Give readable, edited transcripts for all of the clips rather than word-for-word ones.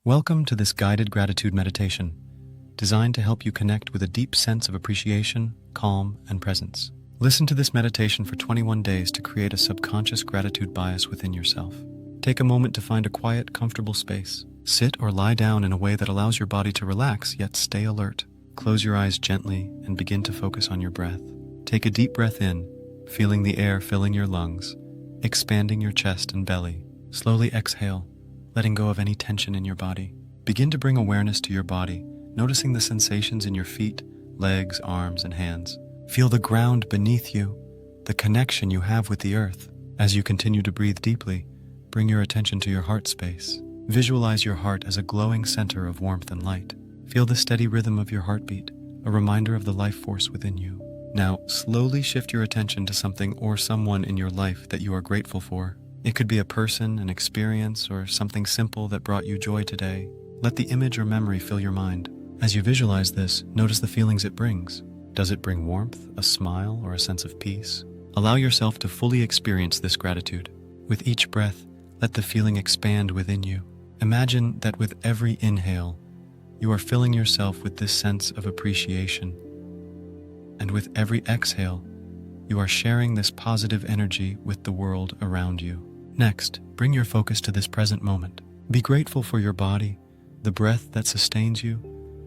Welcome to this guided gratitude meditation, designed to help you connect with a deep sense of appreciation, calm, and presence. Listen to this meditation for 21 days to create a subconscious gratitude bias within yourself. Take a moment to find a quiet, comfortable space. Sit or lie down in a way that allows your body to relax yet stay alert. Close your eyes gently and begin to focus on your breath. Take a deep breath in, feeling the air filling your lungs, expanding your chest and belly. Slowly exhale, letting go of any tension in your body. Begin to bring awareness to your body, noticing the sensations in your feet, legs, arms, and hands. Feel the ground beneath you, the connection you have with the earth. As you continue to breathe deeply, bring your attention to your heart space. Visualize your heart as a glowing center of warmth and light. Feel the steady rhythm of your heartbeat, a reminder of the life force within you. Now, slowly shift your attention to something or someone in your life that you are grateful for. It could be a person, an experience, or something simple that brought you joy today. Let the image or memory fill your mind. As you visualize this, notice the feelings it brings. Does it bring warmth, a smile, or a sense of peace? Allow yourself to fully experience this gratitude. With each breath, let the feeling expand within you. Imagine that with every inhale, you are filling yourself with this sense of appreciation. And with every exhale, you are sharing this positive energy with the world around you. Next, bring your focus to this present moment. Be grateful for your body, the breath that sustains you,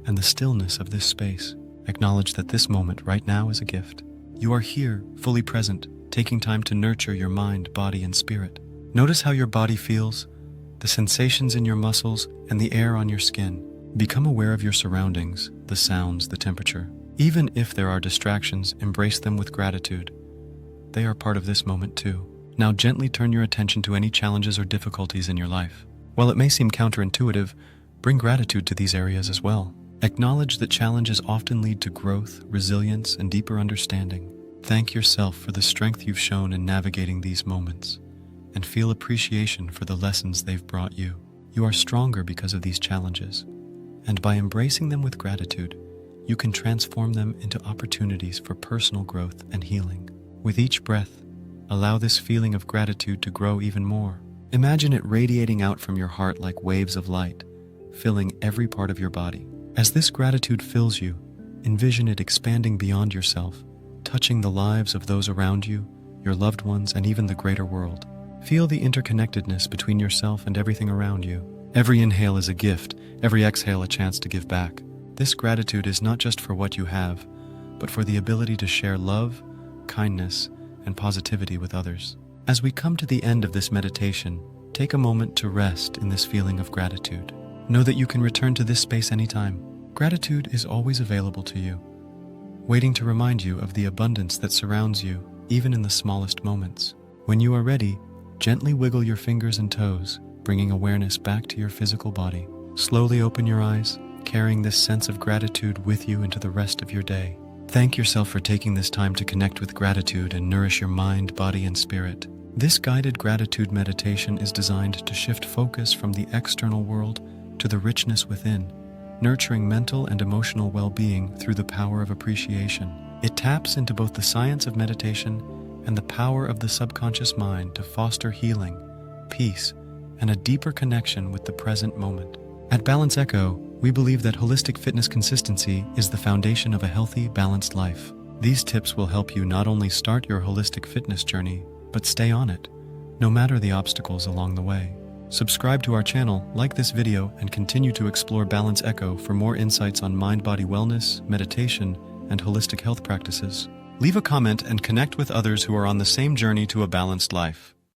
and the stillness of this space. Acknowledge that this moment right now is a gift. You are here, fully present, taking time to nurture your mind, body, and spirit. Notice how your body feels, the sensations in your muscles, and the air on your skin. Become aware of your surroundings, the sounds, the temperature. Even if there are distractions, embrace them with gratitude. They are part of this moment too. Now gently turn your attention to any challenges or difficulties in your life. While it may seem counterintuitive, bring gratitude to these areas as well. Acknowledge that challenges often lead to growth, resilience, and deeper understanding. Thank yourself for the strength you've shown in navigating these moments, and feel appreciation for the lessons they've brought you. You are stronger because of these challenges, and by embracing them with gratitude, you can transform them into opportunities for personal growth and healing. With each breath, allow this feeling of gratitude to grow even more. Imagine it radiating out from your heart like waves of light, filling every part of your body. As this gratitude fills you, envision it expanding beyond yourself, touching the lives of those around you, your loved ones, and even the greater world. Feel the interconnectedness between yourself and everything around you. Every inhale is a gift, every exhale a chance to give back. This gratitude is not just for what you have, but for the ability to share love, kindness, and positivity with others. As we come to the end of this meditation, take a moment to rest in this feeling of gratitude. Know that you can return to this space anytime. Gratitude is always available to you, waiting to remind you of the abundance that surrounds you, even in the smallest moments. When you are ready, gently wiggle your fingers and toes, bringing awareness back to your physical body. Slowly open your eyes, carrying this sense of gratitude with you into the rest of your day. Thank yourself for taking this time to connect with gratitude and nourish your mind, body, and spirit. This guided gratitude meditation is designed to shift focus from the external world to the richness within, nurturing mental and emotional well-being through the power of appreciation. It taps into both the science of meditation and the power of the subconscious mind to foster healing, peace, and a deeper connection with the present moment. At Balance Echo, we believe that holistic fitness consistency is the foundation of a healthy, balanced life. These tips will help you not only start your holistic fitness journey, but stay on it, no matter the obstacles along the way. Subscribe to our channel, like this video, and continue to explore Balance Echo for more insights on mind-body wellness, meditation, and holistic health practices. Leave a comment and connect with others who are on the same journey to a balanced life.